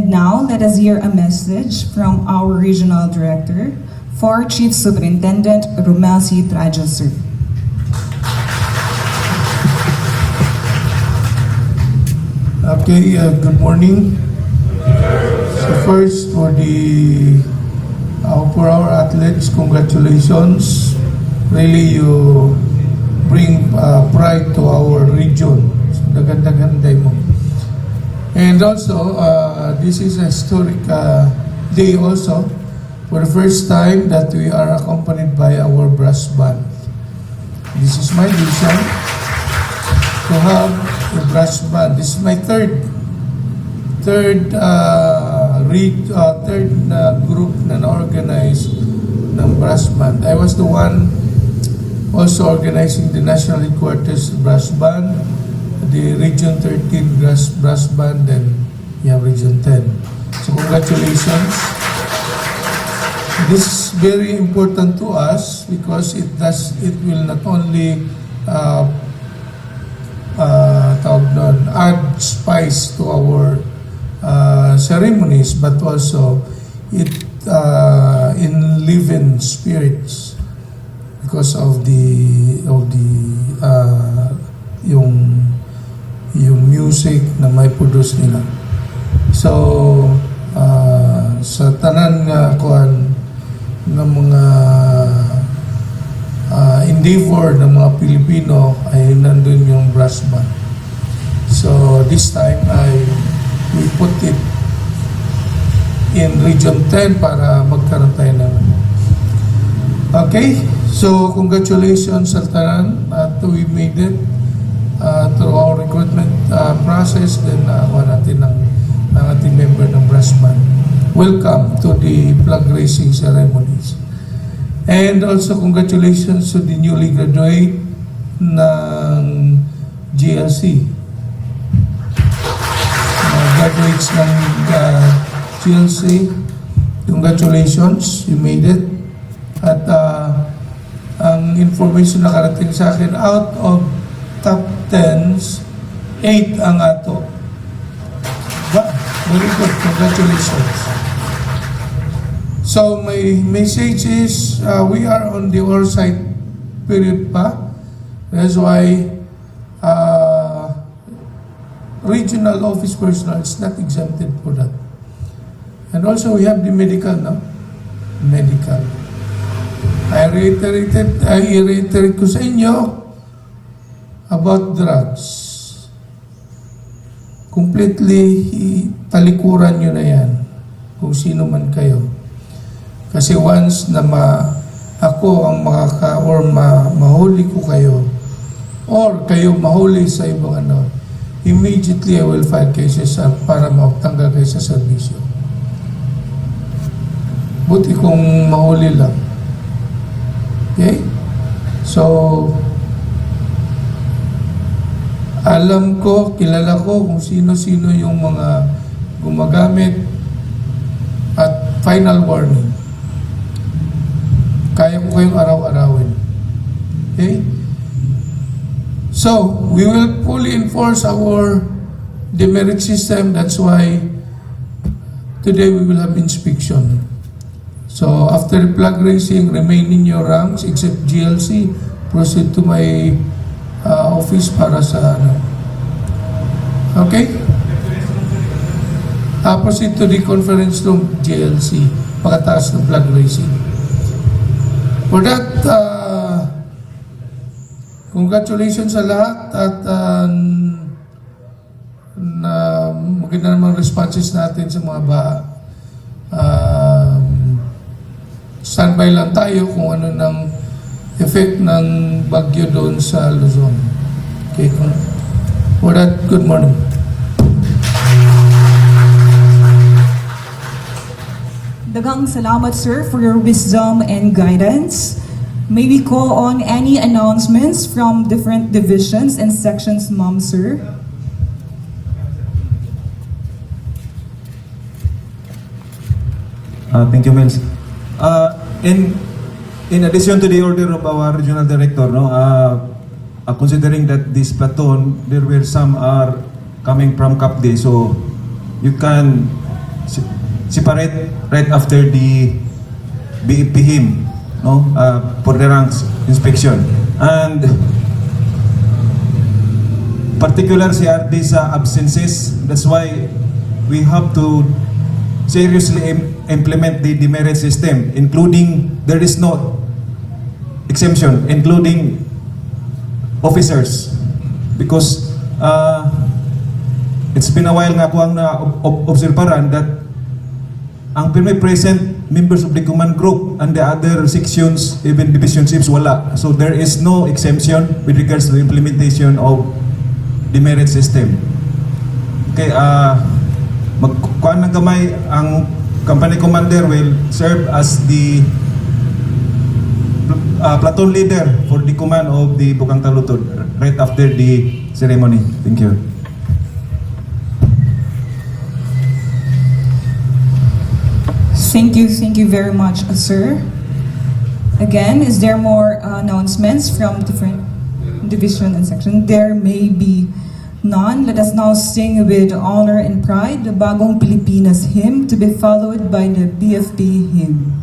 And now, let us hear a message from our Regional Director, FAR Chief Superintendent Romel C. Trajo, sir. Okay, good morning. So first, for our athletes, congratulations. Really, you bring pride to our region. Dagan-daganday mo. And also, this is a historic day also. For the first time that we are accompanied by our brass band. This is my vision to have a brass band. This is my third group na na-organize ng brass band. I was the one also organizing the National Headquarters Brass Band, the Region 13 Brass Band, then you have Region 10. So congratulations. This is very important to us because it will not only add spice to our ceremonies, but also it enliven spirits because of yung music na may produce nila. So sa tanan nga kuan ng mga endeavor ng mga Pilipino ay nandun yung brass band. So this time we put it in Region 10 para magkaroon tayo naman. Okay, so congratulations sa tanan at we made it through our recruitment process. Then natin ng ating member ng brass band. Welcome to the flag raising ceremonies. And also congratulations to the newly graduate ng GLC. Graduates ng GLC, congratulations, you made it. At ang information na karating sa akin, out of top 10s, 8 ang ato. Very good, congratulations. So my message is, we are on the oversight period pa. That's why regional office personnel is not exempted for that. And also we have the medical, no? Medical. I reiterate ko sa inyo about drugs. Completely talikuran nyo na yan kung sino man kayo. Kasi once na ako ang mahuli ko kayo or kayo mahuli sa ibang immediately I will file cases para matanggal kayo sa serbisyo. Buti kung mahuli lang. Okay? So, alam ko, kilala ko kung sino-sino yung mga gumagamit at final warning. Kaya ko kayong araw-arawin. Okay? So, we will fully enforce our demerit system. That's why today we will have inspection. So, after the flag raising, remain in your ranks except GLC. Proceed to my office para sa Okay? Proceed to the conference room, GLC, pagkataas ng flag raising. For that, congratulations sa lahat at maganda namang responses natin sa mga standby lang tayo kung ano ng effect ng bagyo doon sa Luzon. Okay, for that, good morning. Daghang salamat, sir, for your wisdom and guidance. May we call on any announcements from different divisions and sections, ma'am, sir? Thank you, Mels. In addition to the order of our regional director, considering that this platoon, there were some are coming from Capde, so you can separate right after the BEP him, no, for the ranks inspection. And particular CRD sa absences, that's why we have to seriously implement the demerit system, including, there is no exemption, including officers, because it's been a while nga ako ang na-observaran that ang present members of the command group and the other sections, even division chiefs, wala. So there is no exemption with regards to the implementation of the merit system. Okay, magkuhan ng gamay, ang company commander will serve as the platoon leader for the command of the Bukang Talutod right after the ceremony. Thank you. Thank you very much, sir. Again, is there more announcements from different division and section? There may be none. Let us now sing with honor and pride the Bagong Pilipinas hymn, to be followed by the BFP hymn.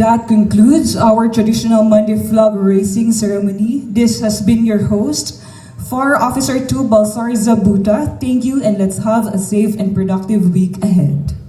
that concludes our traditional Monday flag raising ceremony. This has been your host, Fire Officer 2 Balsar Zabuta. Thank you, and let's have a safe and productive week ahead.